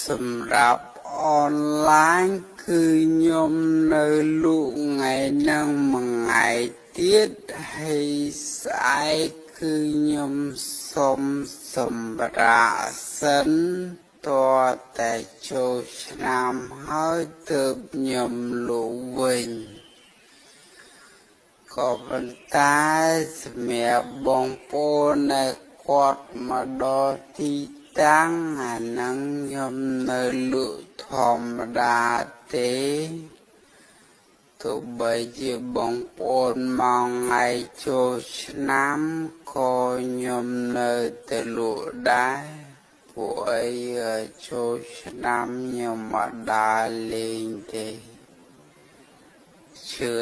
សម្រាប់អនឡាញគឺខ្ញុំនៅលក់ថ្ងៃហ្នឹងមួយថ្ងៃទៀតហើយស្អែកគឺខ្ញុំសុំសម្រាប់សិនតតែចូលឆ្នាំហើយទើបខ្ញុំលក់វិញក៏ប៉ុន្តែសម្រាប់បងប្អូនដែលគាត់មកដល់ទីតាំងអាហ្នឹងខ្ញុំនៅលក់ធម្មតាទេទោះបីជាបងប្អូនមកថ្ងៃចូលឆ្នាំក៏ខ្ញុំនៅតែលក់ដែរពួកអីចូលឆ្នាំខ្ញុំមកដើរលេងទេជឿ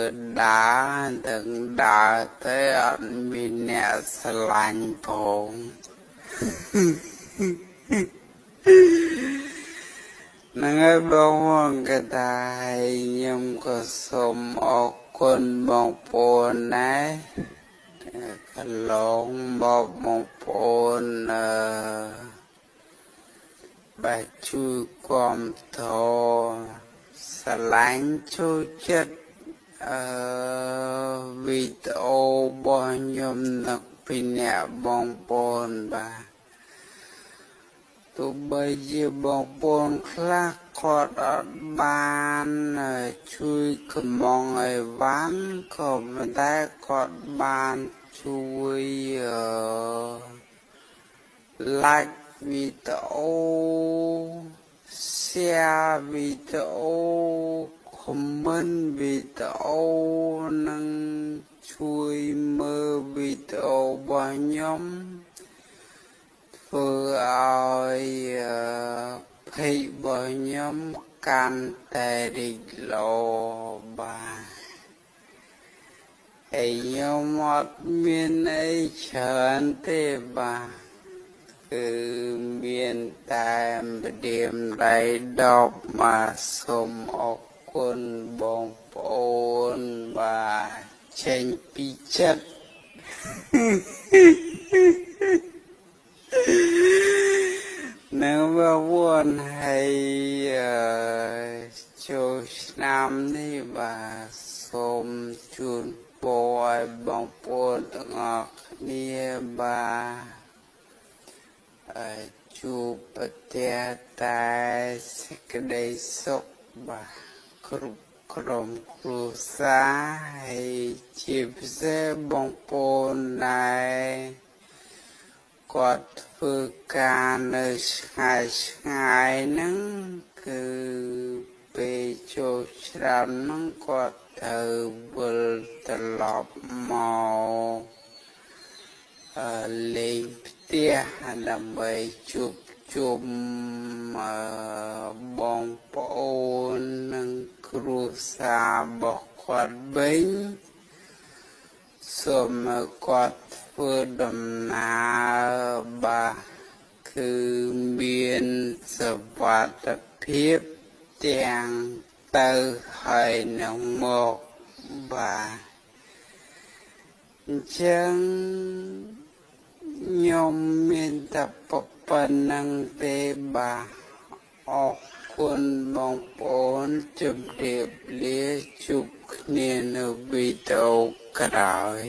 ដើរទាំងដើរទៅអត់មានអ្នកស្រឡាញ់ផងហ្នឹងហើយបងប្អូនក៏ថាខ្ញុំក៏សូមអរគុណបងប្អូនដែរកន្លងមកបងប្អូនបាទជួយគាំទ្រស្រឡាញ់ចូលចិត្តវីដេអូរបស់ខ្ញុំនឹកពីអ្នកបងប្អូនបាទទោះបីជាបងប្អូនខ្លះគាត់អត់បានជួយកំងអីវ៉ាន់ក៏ប៉ុន្តែគាត់បានជួយ like វីដេអូ share វីដេអូ comment វីដេអូនិងជួយមើលវីដេអូរបស់ខ្ញុំធ្វើឲ្យเพจរបស់ខ្ញុំកាន់តែរីកលោបាទហើយខ្ញុំអត់មានអីច្រើនទេបាទគឺមានតែម្រាមដៃដប់មកសូមអរគុណបងប្អូនបាទចេញពីចិត្តនៅបងប្អូនហើយចូលឆ្នាំនេះបាទសូមជូនពរឲ្យបងប្អូនទាំងអស់គ្នាបាទជួបប្រទះតែសេចក្តីសុខបាទគ្រប់ក្រុមគ្រួសារហើយជាពិសេសបងប្អូនដែលគាត់ធ្វើការនៅឆ្ងាយហ្នឹងគឺពេលចូលឆ្នាំហ្នឹងគាត់ត្រូវវិលត្រឡប់មកលេងផ្ទះដើម្បីជួបជុំបងប្អូននិងគ្រួសាររបស់គាត់វិញសូមឲ្យគាត់ធ្វើដំណើរបាទគឺមានសុវត្ថិភាពទាំងទៅហើយនឹងមកបាទអញ្ចឹងខ្ញុំមានតែប៉ុណ្្នឹងទេបាទអរគុណបងប្អូនជម្រាបលាជួបគ្នានៅវីដេអូក្រោយ